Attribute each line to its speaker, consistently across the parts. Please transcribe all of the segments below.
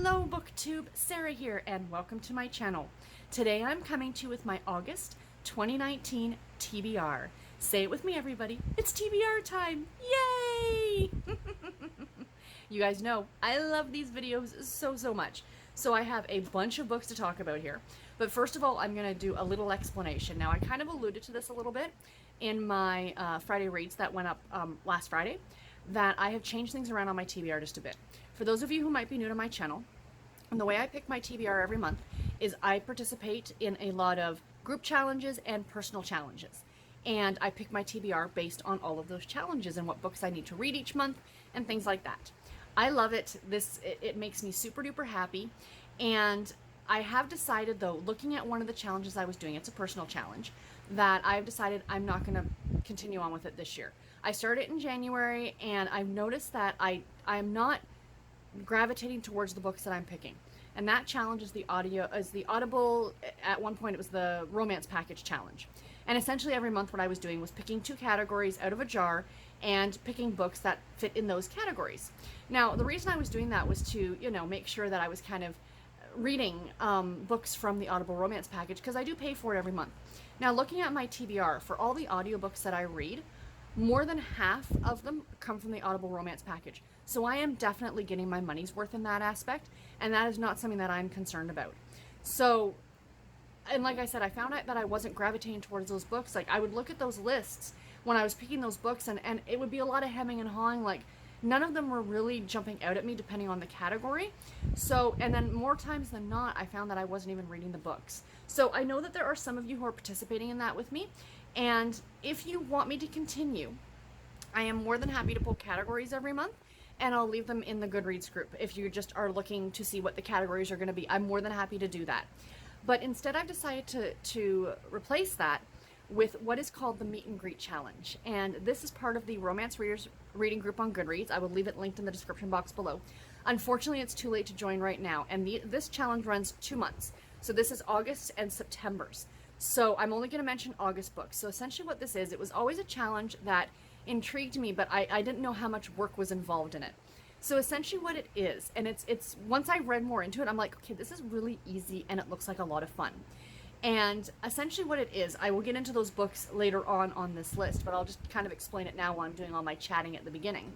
Speaker 1: Hello BookTube, Sarah here, and welcome to my channel. Today I'm coming to you with my August 2019 TBR. Say it with me everybody, it's TBR time! Yay! You guys know I love these videos so much. So I have a bunch of books to talk about here. But first of all, I'm going to do a little explanation. Now I kind of alluded to this a little bit in my Friday reads that went up last Friday, that I have changed things around on my TBR just a bit. For those of you who might be new to my channel, and the way I pick my TBR every month is I participate in a lot of group challenges and personal challenges. And I pick my TBR based on all of those challenges and what books I need to read each month and things like that. I love it. It makes me super duper happy. And I have decided though, looking at one of the challenges I was doing, it's a personal challenge, that I've decided I'm not going to continue on with it this year. I started in January and I've noticed that I'm not gravitating towards the books that I'm picking. And that challenge is the Audible, at one point it was the romance package challenge. And essentially every month what I was doing was picking two categories out of a jar and picking books that fit in those categories. Now, the reason I was doing that was to, make sure that I was kind of reading books from the Audible romance package, because I do pay for it every month. Now, looking at my TBR, for all the audiobooks that I read, more than half of them come from the Audible romance package. So I am definitely getting my money's worth in that aspect, and that is not something that I'm concerned about. So, and like I said, I found out that I wasn't gravitating towards those books. Like, I would look at those lists when I was picking those books, and it would be a lot of hemming and hawing. Like, none of them were really jumping out at me depending on the category. So, and then more times than not, I found that I wasn't even reading the books. So I know that there are some of you who are participating in that with me. And if you want me to continue, I am more than happy to pull categories every month, and I'll leave them in the Goodreads group. If you just are looking to see what the categories are going to be, I'm more than happy to do that. But instead I've decided to replace that with what is called the Meet and Greet Challenge. And this is part of the Romance Readers Reading Group on Goodreads. I will leave it linked in the description box below. Unfortunately, it's too late to join right now, and this challenge runs 2 months. So this is August and September's. So I'm only going to mention August books. So essentially what this is, it was always a challenge that intrigued me, but I didn't know how much work was involved in it. So essentially what it is, and it's once I read more into it, I'm like, okay, this is really easy and it looks like a lot of fun. And essentially what it is, I will get into those books later on this list, but I'll just kind of explain it now while I'm doing all my chatting at the beginning,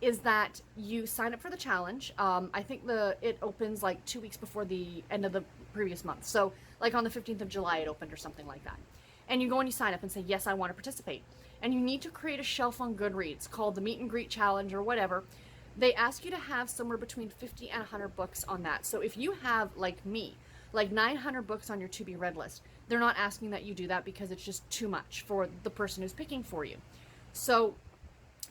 Speaker 1: is that you sign up for the challenge. I think it opens like 2 weeks before the end of the previous month. So like on the 15th of July it opened or something like that. And you go and you sign up and say, yes, I want to participate. And you need to create a shelf on Goodreads called the Meet and Greet Challenge or whatever. They ask you to have somewhere between 50 and 100 books on that. So if you have, like me, like 900 books on your to be read list, they're not asking that you do that because it's just too much for the person who's picking for you. So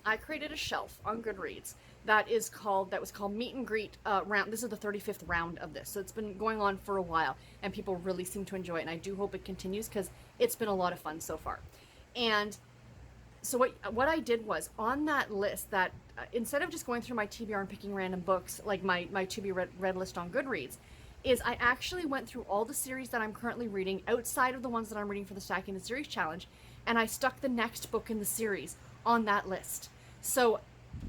Speaker 1: I created a shelf on Goodreads that was called Meet and Greet round. This is the 35th round of this. So it's been going on for a while and people really seem to enjoy it. And I do hope it continues because it's been a lot of fun so far. And so what I did was on that list that instead of just going through my TBR and picking random books, like my to be read list on Goodreads, is I actually went through all the series that I'm currently reading outside of the ones that I'm reading for the Stacking the Series Challenge, and I stuck the next book in the series on that list. So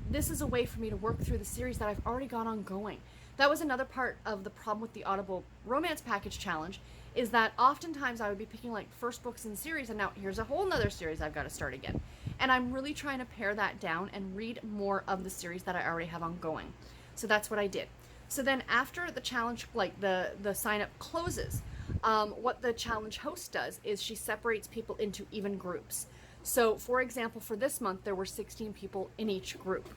Speaker 1: this is a way for me to work through the series that I've already got ongoing. That was another part of the problem with the Audible Romance Package Challenge, is that oftentimes I would be picking like first books in the series, and now here's a whole nother series I've got to start again. And I'm really trying to pare that down and read more of the series that I already have ongoing. So that's what I did. So then after the challenge, like the sign up closes, what the challenge host does is she separates people into even groups. So for example, for this month, there were 16 people in each group.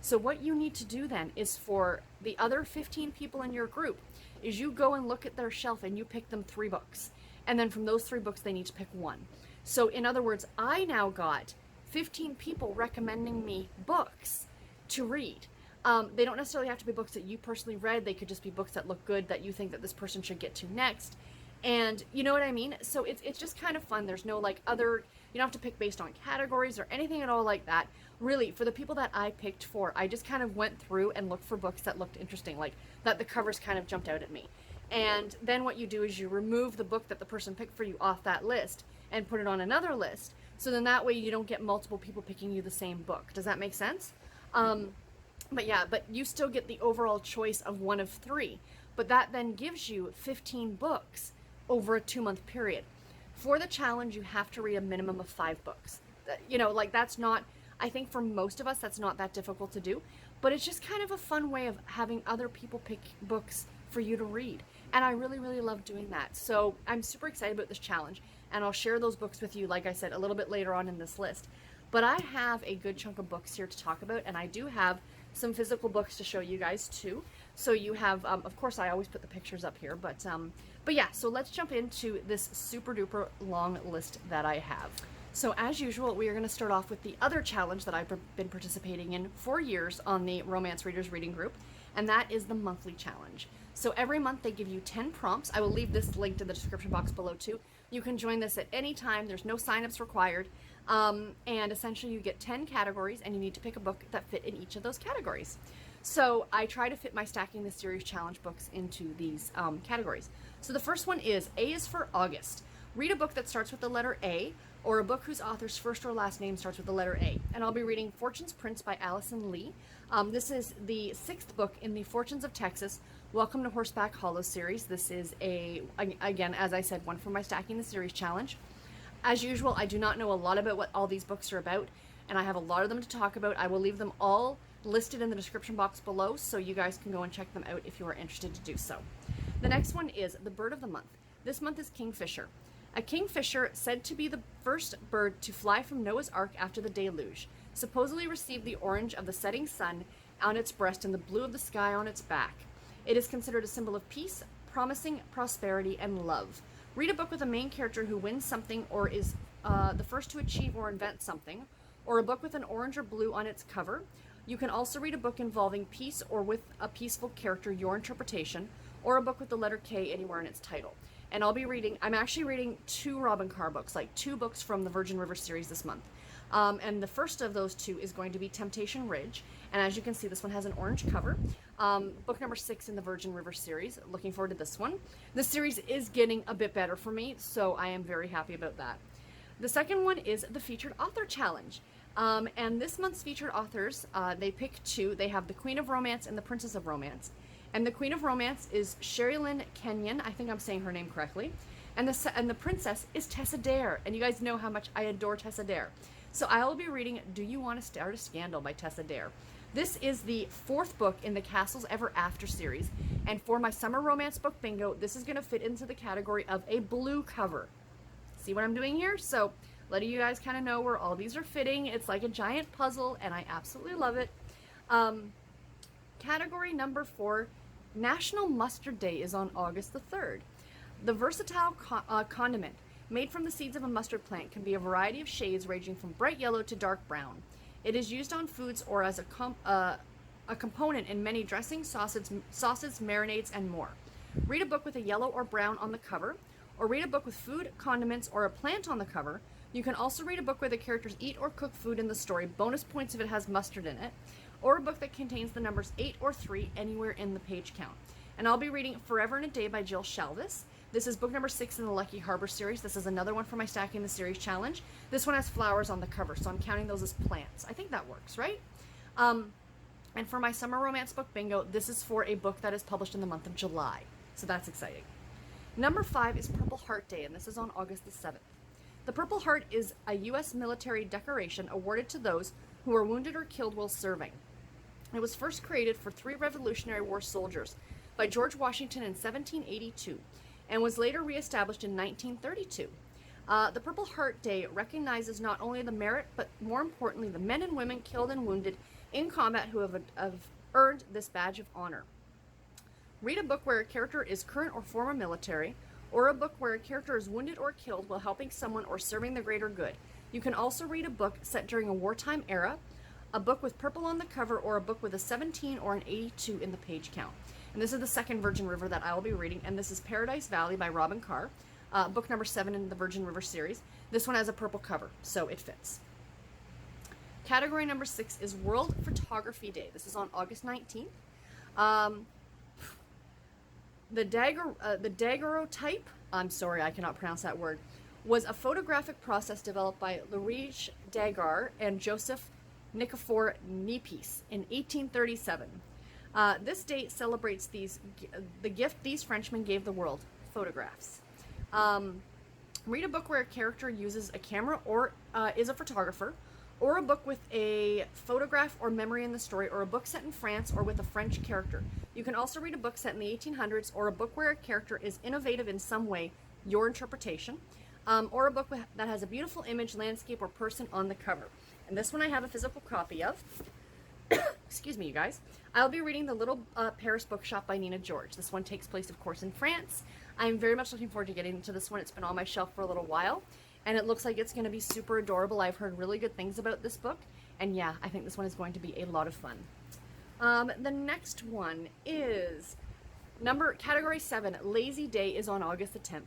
Speaker 1: So what you need to do then is for the other 15 people in your group is you go and look at their shelf and you pick them 3 books. And then from those 3 books, they need to pick 1. So in other words, I now got 15 people recommending me books to read. They don't necessarily have to be books that you personally read. They could just be books that look good that you think that this person should get to next. And you know what I mean? So it's just kind of fun. There's no like other, you don't have to pick based on categories or anything at all like that. Really, for the people that I picked for, I just kind of went through and looked for books that looked interesting, like that the covers kind of jumped out at me. And then what you do is you remove the book that the person picked for you off that list and put it on another list. So then that way you don't get multiple people picking you the same book. Does that make sense? But yeah, but you still get the overall choice of one of three. But that then gives you 15 books over a 2-month period. For the challenge, you have to read a minimum of 5 books. You know, like that's not, I think for most of us, that's not that difficult to do. But it's just kind of a fun way of having other people pick books for you to read. And I really, really love doing that. So I'm super excited about this challenge. And I'll share those books with you, like I said, a little bit later on in this list. But I have a good chunk of books here to talk about. And I do have some physical books to show you guys too. So you have, of course, I always put the pictures up here. But yeah, so let's jump into this super duper long list that I have. So as usual, we are going to start off with the other challenge that I've been participating in for years on the Romance Readers Reading Group, and that is the monthly challenge. So every month they give you 10 prompts. I will leave this linked in the description box below too. You can join this at any time. There's no signups required. And essentially you get 10 categories and you need to pick a book that fit in each of those categories. So I try to fit my Stacking the Series challenge books into these categories. So the first one is A is for August. Read a book that starts with the letter A, or a book whose author's first or last name starts with the letter A. And I'll be reading Fortune's Prince by Allison Leigh. This is the 6th book in the Fortunes of Texas, Welcome to Horseback Hollow series. This is again, as I said, one for my Stacking the Series challenge. As usual, I do not know a lot about what all these books are about, and I have a lot of them to talk about. I will leave them all listed in the description box below, so you guys can go and check them out if you are interested to do so. The next one is The Bird of the Month. This month is Kingfisher. A kingfisher, said to be the first bird to fly from Noah's Ark after the deluge, supposedly received the orange of the setting sun on its breast and the blue of the sky on its back. It is considered a symbol of peace, promising prosperity, and love. Read a book with a main character who wins something or is the first to achieve or invent something, or a book with an orange or blue on its cover. You can also read a book involving peace or with a peaceful character, your interpretation, or a book with the letter K anywhere in its title. And I'm actually reading 2 Robyn Carr books, like 2 books from the Virgin River series this month. And the first of those 2 is going to be Temptation Ridge. And as you can see, this one has an orange cover. Book number 6 in the Virgin River series. Looking forward to this one. The series is getting a bit better for me, so I am very happy about that. The second one is the Featured Author Challenge. And this month's featured authors, they pick 2. They have the Queen of Romance and the Princess of Romance. And the Queen of Romance is Sherilyn Kenyon. I think I'm saying her name correctly. And the princess is Tessa Dare. And you guys know how much I adore Tessa Dare. So I will be reading Do You Want to Start a Scandal by Tessa Dare. This is the 4th book in the Castles Ever After series. And for my summer romance book bingo, this is going to fit into the category of a blue cover. See what I'm doing here? So letting you guys kind of know where all these are fitting. It's like a giant puzzle, and I absolutely love it. Category number 4, National Mustard Day is on August the 3rd. The versatile condiment made from the seeds of a mustard plant can be a variety of shades ranging from bright yellow to dark brown. It is used on foods or as a component in many dressings, sauces, marinades, and more. Read a book with a yellow or brown on the cover, or read a book with food, condiments, or a plant on the cover. You can also read a book where the characters eat or cook food in the story, bonus points if it has mustard in it, or a book that contains the numbers 8 or 3 anywhere in the page count. And I'll be reading Forever in a Day by Jill Shalvis. This is book number 6 in the Lucky Harbor series. This is another one for my Stacking the Series challenge. This one has flowers on the cover, so I'm counting those as plants. I think that works, right? And for my summer romance book bingo, this is for a book that is published in the month of July. So that's exciting. Number 5 is Purple Heart Day, and this is on August the 7th. The Purple Heart is a U.S. military decoration awarded to those who were wounded or killed while serving. It was first created for 3 Revolutionary War soldiers by George Washington in 1782 and was later reestablished in 1932. The Purple Heart Day recognizes not only the merit, but more importantly, the men and women killed and wounded in combat who have earned this badge of honor. Read a book where a character is current or former military, or a book where a character is wounded or killed while helping someone or serving the greater good. You can also read a book set during a wartime era, a book with purple on the cover, or a book with a 17 or an 82 in the page count. And this is the second Virgin River that I will be reading, and this is Paradise Valley by Robyn Carr, book number 7 in the Virgin River series. This one has a purple cover, so it fits. Category number 6 is World Photography Day. This is on August 19th. The daguerreotype, I'm sorry, I cannot pronounce that word, was a photographic process developed by Leigh and Joseph Nicephore Niepce in 1837. This date celebrates the gift these Frenchmen gave the world, photographs. Read a book where a character uses a camera or is a photographer, or a book with a photograph or memory in the story, or a book set in France or with a French character. You can also read a book set in the 1800s, or a book where a character is innovative in some way, your interpretation, or a book that has a beautiful image, landscape, or person on the cover. And this one I have a physical copy of. Excuse me, you guys. I'll be reading The Little Paris Bookshop by Nina George. This one takes place, of course, in France. I'm very much looking forward to getting into this one. It's been on my shelf for a little while, and it looks like it's going to be super adorable. I've heard really good things about this book, and yeah, I think this one is going to be a lot of fun. The next one is category 7, Lazy Day, is on August the 10th.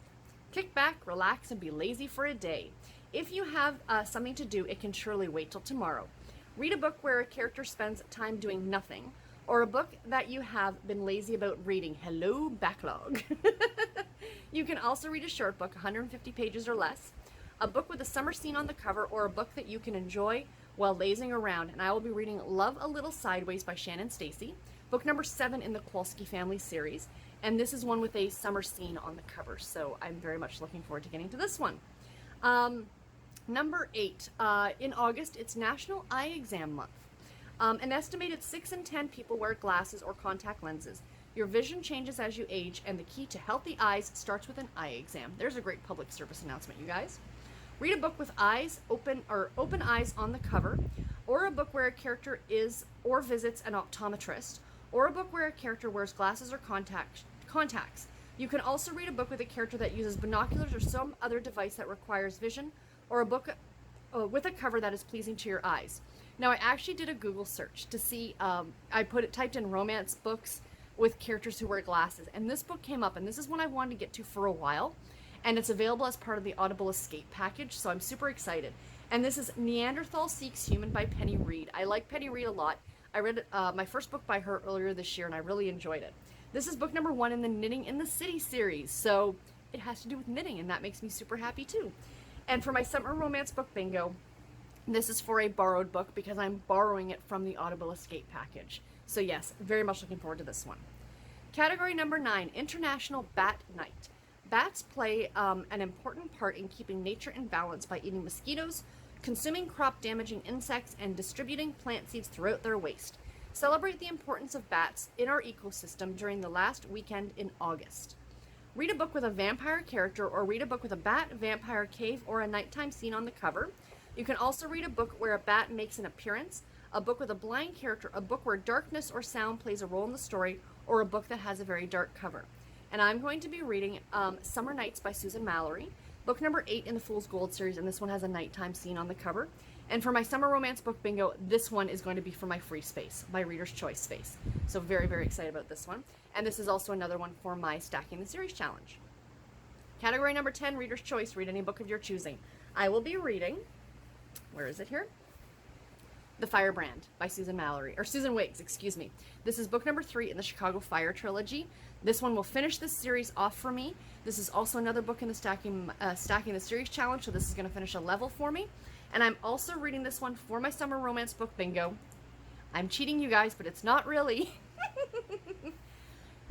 Speaker 1: Kick back, relax, and be lazy for a day. If you have something to do, it can surely wait till tomorrow. Read a book where a character spends time doing nothing, or a book that you have been lazy about reading. Hello, backlog. You can also read a short book, 150 pages or less, a book with a summer scene on the cover, or a book that you can enjoy while lazing around. And I will be reading Love a Little Sideways by Shannon and Stacey, book number 7 in the Kowalski family series. And this is one with a summer scene on the cover, so I'm very much looking forward to getting to this one. Number 8, in August, it's National Eye Exam Month. An estimated 6 in 10 people wear glasses or contact lenses. Your vision changes as you age, and the key to healthy eyes starts with an eye exam. There's a great public service announcement, you guys. Read a book with open eyes on the cover, or a book where a character is or visits an optometrist, or a book where a character wears glasses or contacts. You can also read a book with a character that uses binoculars or some other device that requires vision, or a book with a cover that is pleasing to your eyes. Now, I actually did a Google search to see, typed in romance books with characters who wear glasses, and this book came up, and this is one I wanted to get to for a while, and it's available as part of the Audible Escape package, so I'm super excited. And this is Neanderthal Seeks Human by Penny Reid. I like Penny Reid a lot. I read my first book by her earlier this year, and I really enjoyed it. This is book number 1 in the Knitting in the City series, so it has to do with knitting, and that makes me super happy too. And for my summer romance book bingo, this is for a borrowed book because I'm borrowing it from the Audible Escape package. So yes, very much looking forward to this one. Category number 9, International Bat Night. Bats play an important part in keeping nature in balance by eating mosquitoes, consuming crop-damaging insects, and distributing plant seeds throughout their waste. Celebrate the importance of bats in our ecosystem during the last weekend in August. Read a book with a vampire character, or read a book with a bat, vampire, cave, or a nighttime scene on the cover. You can also read a book where a bat makes an appearance, a book with a blind character, a book where darkness or sound plays a role in the story, or a book that has a very dark cover. And I'm going to be reading Summer Nights by Susan Mallery, book number 8 in the Fool's Gold series, and this one has a nighttime scene on the cover. And for my summer romance book bingo, this one is going to be for my free space, my Reader's Choice space. So very, very excited about this one. And this is also another one for my Stacking the Series challenge. Category number 10, Reader's Choice. Read any book of your choosing. I will be reading, where is it here? The Firebrand by Susan Wiggs, excuse me. This is book number 3 in the Chicago Fire trilogy. This one will finish this series off for me. This is also another book in the Stacking the Series challenge, so this is going to finish a level for me. And I'm also reading this one for my summer romance book bingo. I'm cheating, you guys, but it's not really.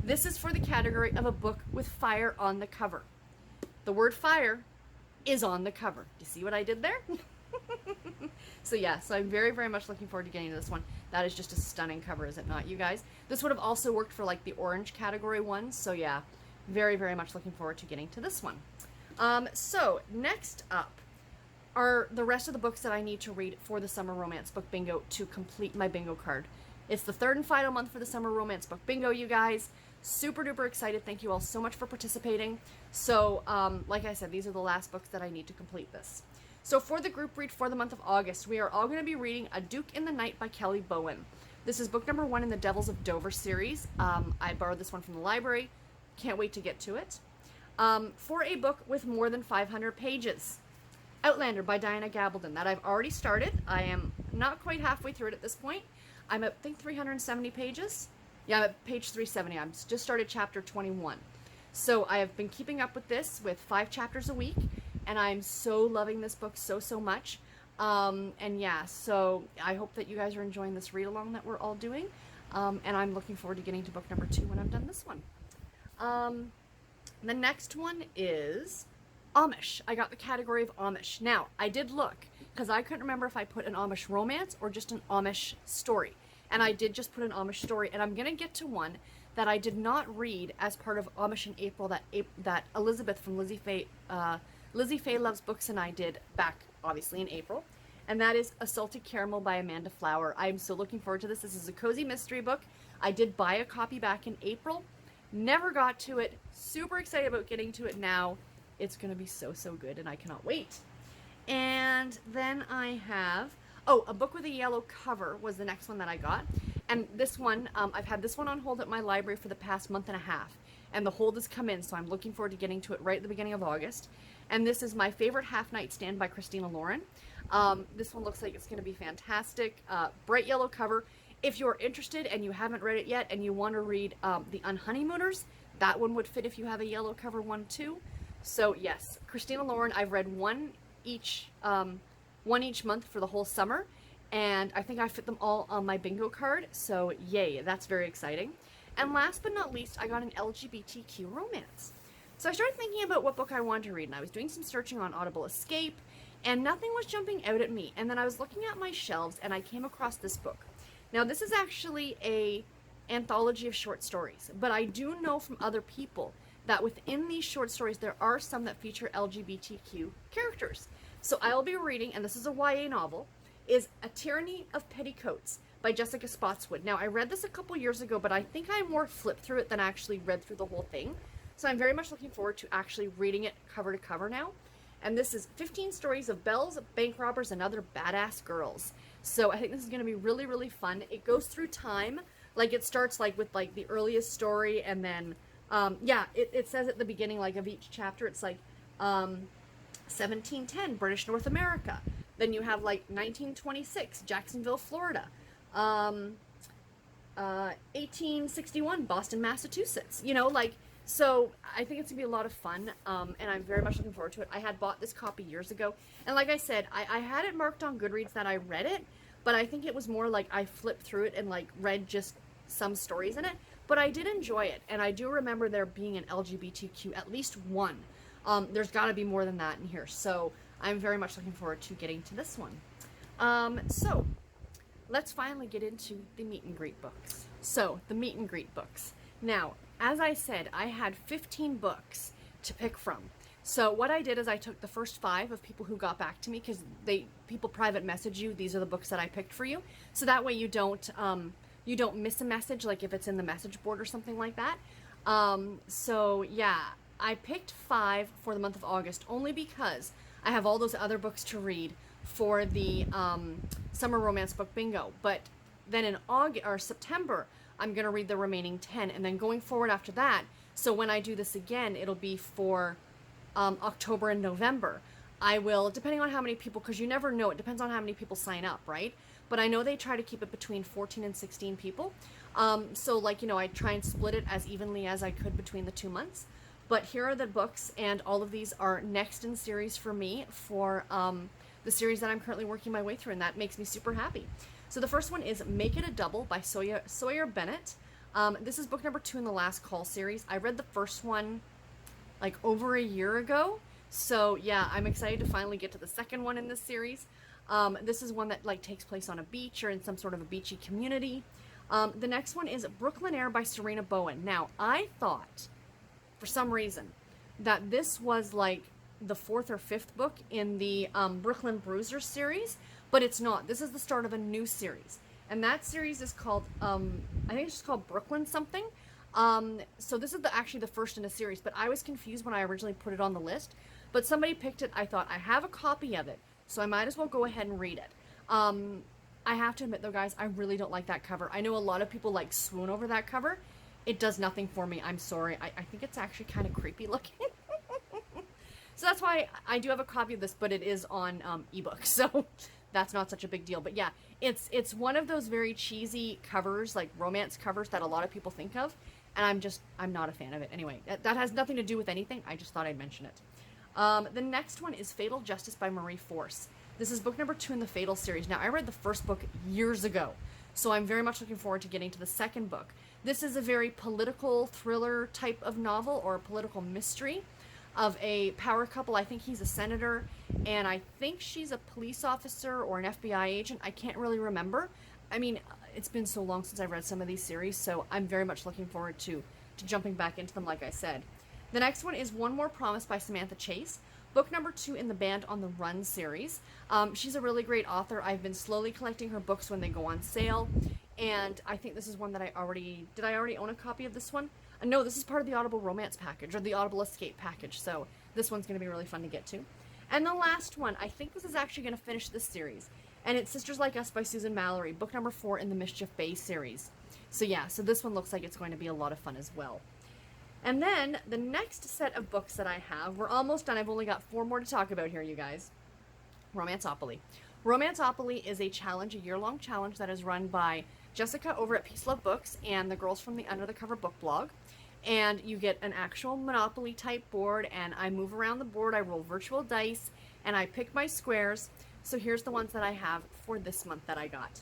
Speaker 1: This is for the category of a book with fire on the cover. The word fire is on the cover. Do you see what I did there? So yeah, so I'm very, very much looking forward to getting to this one. That is just a stunning cover, is it not, you guys? This would have also worked for like the orange category ones. So yeah, very, very much looking forward to getting to this one. So next up are the rest of the books that I need to read for the summer romance book bingo to complete my bingo card. It's the 3rd and final month for the summer romance book bingo, you guys. Super duper excited. Thank you all so much for participating. So like I said, these are the last books that I need to complete this. So for the group read for the month of August, we are all going to be reading A Duke in the Night by Kelly Bowen. This is book number 1 in the Devils of Dover series. I borrowed this one from the library. Can't wait to get to it. For a book with more than 500 pages, Outlander by Diana Galbaldon, that I've already started. I am not quite halfway through it at this point. I'm at, I think, 370 pages. Yeah, I'm at page 370. I'm just started chapter 21. So I have been keeping up with this with 5 chapters a week, and I'm so loving this book so much. And yeah, so I hope that you guys are enjoying this read along that we're all doing. And I'm looking forward to getting to book number 2 when I'm done this one. The next one is Amish. I got the category of Amish. Now, I did look, because I couldn't remember if I put an Amish romance or just an Amish story. And I did just put an Amish story, and I'm going to get to one that I did not read as part of Amish in April that Elizabeth from Lizzie Faye Loves Books and I did back, obviously, in April. And that is A Salted Caramel by Amanda Flower. I'm so looking forward to this. This is a cozy mystery book. I did buy a copy back in April. Never got to it. Super excited about getting to it now. It's going to be so, so good, and I cannot wait. And then I have, A Book with a Yellow Cover was the next one that I got. And this one, I've had this one on hold at my library for the past month and a half. And the hold has come in, so I'm looking forward to getting to it right at the beginning of August. And this is My Favorite Half Night Stand by Christina Lauren. This one looks like it's going to be fantastic. Bright yellow cover. If you're interested and you haven't read it yet and you want to read The Unhoneymooners, that one would fit if you have a yellow cover one too. So yes, Christina Lauren, I've read one each month for the whole summer, and I think I fit them all on my bingo card, so yay, that's very exciting. And last but not least, I got an LGBTQ romance. So I started thinking about what book I wanted to read, and I was doing some searching on Audible Escape, and nothing was jumping out at me. And then I was looking at my shelves, and I came across this book. Now, this is actually a anthology of short stories, but I do know from other people that within these short stories, there are some that feature LGBTQ characters. So I'll be reading, and this is a YA novel, is A Tyranny of Petticoats by Jessica Spotswood. Now, I read this a couple years ago, but I think I more flipped through it than actually read through the whole thing. So I'm very much looking forward to actually reading it cover to cover now. And this is 15 stories of belles, bank robbers, and other badass girls. So I think this is going to be really, really fun. It goes through time. Like, it starts like with like the earliest story, and then it says at the beginning, like, of each chapter, it's like 1710, British North America. Then you have like 1926, Jacksonville, Florida. 1861, Boston, Massachusetts. You know, like, so I think it's gonna be a lot of fun, and I'm very much looking forward to it. I had bought this copy years ago, and like I said, I had it marked on Goodreads that I read it, but I think it was more like I flipped through it and like read just some stories in it. But I did enjoy it, and I do remember there being an LGBTQ, at least one. There's got to be more than that in here, so I'm very much looking forward to getting to this one. So let's finally get into the meet and greet books. So the meet and greet books. Now, as I said, I had 15 books to pick from. So what I did is I took the first 5 of people who got back to me, because people private message you, these are the books that I picked for you. So that way you don't miss a message, like if it's in the message board or something like that. So yeah, I picked 5 for the month of August only because I have all those other books to read for the summer romance book bingo. But then in August or September, I'm going to read the remaining 10, and then going forward after that, so when I do this again, it'll be for October and November. I will, depending on how many people, because you never know, it depends on how many people sign up, right? But I know they try to keep it between 14 and 16 people. So like, you know, I try and split it as evenly as I could between the 2 months. But here are the books, and all of these are next in series for me for the series that I'm currently working my way through, and that makes me super happy. So the first one is Make It a Double by Sawyer Bennett. This is book number 2 in the Last Call series. I read the first one like over a year ago. So yeah, I'm excited to finally get to the second one in this series. This is one that like takes place on a beach or in some sort of a beachy community. The next one is Brooklynaire by Sarina Bowen. Now, I thought, for some reason, that this was like the 4th or 5th book in the Brooklyn Bruisers series, but it's not. This is the start of a new series, and that series is called, I think it's just called Brooklyn something. So this is actually the first in a series, but I was confused when I originally put it on the list, but somebody picked it. I thought, I have a copy of it, so I might as well go ahead and read it. I have to admit though, guys, I really don't like that cover. I know a lot of people like swoon over that cover. It does nothing for me. I'm sorry. I think it's actually kind of creepy looking. So that's why I do have a copy of this, but it is on ebook, so that's not such a big deal. But yeah, it's one of those very cheesy covers, like romance covers that a lot of people think of, and I'm not a fan of it. Anyway, that has nothing to do with anything. I just thought I'd mention it. The next one is Fatal Justice by Marie Force. This is book number 2 in the Fatal series. Now, I read the first book years ago, so I'm very much looking forward to getting to the second book. This is a very political thriller type of novel, or a political mystery, of a power couple. I think he's a senator, and I think she's a police officer or an FBI agent. I can't really remember. I mean, it's been so long since I've read some of these series, so I'm very much looking forward to jumping back into them, like I said. The next one is One More Promise by Samantha Chase, book number 2 in the Band on the Run series. She's a really great author. I've been slowly collecting her books when they go on sale, and I think this is one that did I already own a copy of this one? No, this is part of the Audible Romance package, or the Audible Escape package, so this one's going to be really fun to get to. And the last one, I think this is actually going to finish this series, and it's Sisters Like Us by Susan Mallery, book number 4 in the Mischief Bay series. So yeah, so this one looks like it's going to be a lot of fun as well. And then, the next set of books that I have, we're almost done, I've only got 4 more to talk about here, you guys. Romanceopoly. Romanceopoly is a challenge, a year-long challenge that is run by Jessica over at Peace Love Books and the girls from the Under the Cover book blog. And you get an actual Monopoly type board, and I move around the board, I roll virtual dice, and I pick my squares. So here's the ones that I have for this month that I got.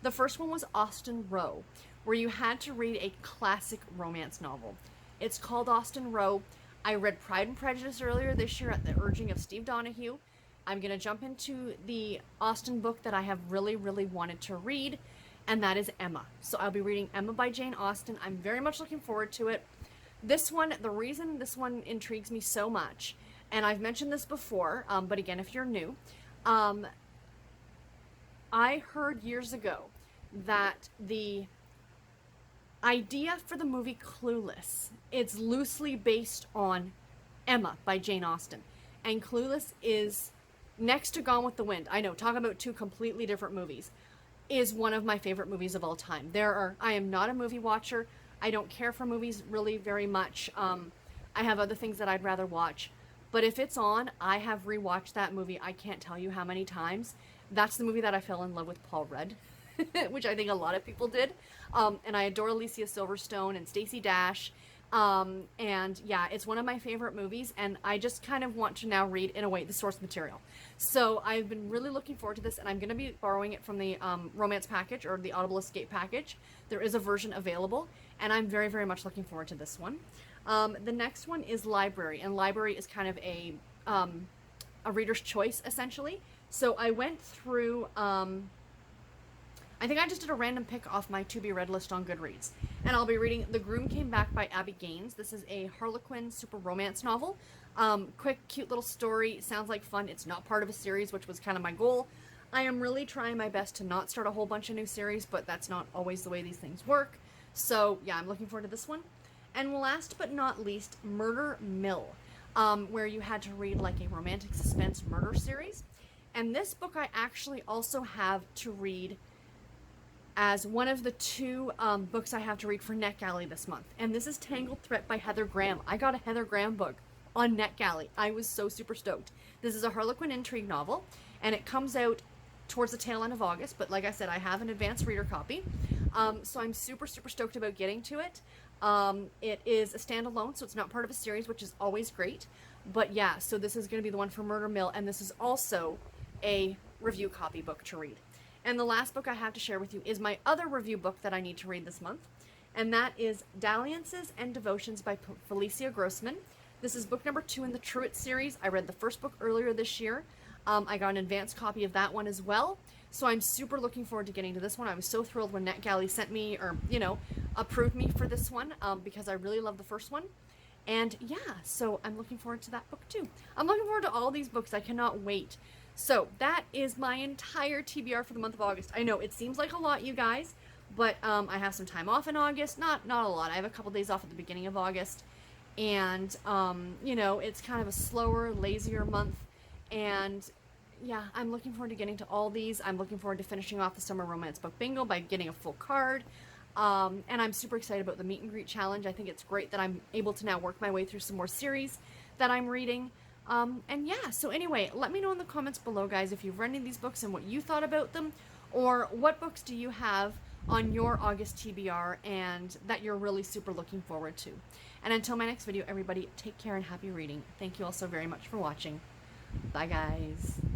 Speaker 1: The first one was Austen Row, where you had to read a classic romance novel. It's called Austen Row. I read Pride and Prejudice earlier this year at the urging of Steve Donahue. I'm going to jump into the Austen book that I have really, really wanted to read, and that is Emma. So I'll be reading Emma by Jane Austen. I'm very much looking forward to it. This one, the reason this one intrigues me so much, and I've mentioned this before, but again, if you're new, I heard years ago that the idea for the movie Clueless, it's loosely based on Emma by Jane Austen. And Clueless is, next to Gone with the Wind, I know, talk about 2 completely different movies, is one of my favorite movies of all time. I am not a movie watcher. I don't care for movies really very much. I have other things that I'd rather watch. But if it's on, I have rewatched that movie I can't tell you how many times. That's the movie that I fell in love with Paul Rudd, which I think a lot of people did. And I adore Alicia Silverstone and Stacey Dash. And yeah, it's one of my favorite movies, and I just kind of want to now read, in a way, the source material. So I've been really looking forward to this, and I'm going to be borrowing it from the romance package, or the Audible Escape package. There is a version available, and I'm very, very much looking forward to this one. The next one is Library, and Library is kind of a reader's choice, essentially. So I went through, I think I just did a random pick off my to-be-read list on Goodreads. And I'll be reading The Groom Came Back by Abby Gaines. This is a Harlequin super romance novel. Quick, cute little story. Sounds like fun. It's not part of a series, which was kind of my goal. I am really trying my best to not start a whole bunch of new series, but that's not always the way these things work. So, yeah, I'm looking forward to this one. And last but not least, Murder Mill, where you had to read like a romantic suspense murder series. And this book I actually also have to read as one of the 2 books I have to read for NetGalley this month. And this is Tangled Threat by Heather Graham. I got a Heather Graham book on NetGalley. I was so super stoked. This is a Harlequin intrigue novel, and it comes out towards the tail end of August, but like I said, I have an advanced reader copy. So I'm super, super stoked about getting to it. It is a standalone, so it's not part of a series, which is always great. But yeah, so this is going to be the one for Murder Mill, and this is also a review copy book to read. And the last book I have to share with you is my other review book that I need to read this month, and that is Diallances and Devotions by Felicia Grossman. This is book number 2 in the Truett series. I read the first book earlier this year. I got an advanced copy of that one as well, so I'm super looking forward to getting to this one. I was so thrilled when NetGalley sent me, or, approved me for this one, because I really love the first one. And yeah, so I'm looking forward to that book too. I'm looking forward to all these books. I cannot wait. So that is my entire TBR for the month of August. I know it seems like a lot, you guys, but I have some time off in August. Not a lot. I have a couple days off at the beginning of August, and it's kind of a slower, lazier month. And yeah, I'm looking forward to getting to all these. I'm looking forward to finishing off the Summer Romance Book Bingo by getting a full card. And I'm super excited about the Meet and Greet Challenge. I think it's great that I'm able to now work my way through some more series that I'm reading. And yeah, so anyway, let me know in the comments below, guys, if you've read any of these books and what you thought about them, or what books do you have on your August TBR and that you're really super looking forward to. And until my next video, everybody, take care and happy reading. Thank you all so very much for watching. Bye, guys.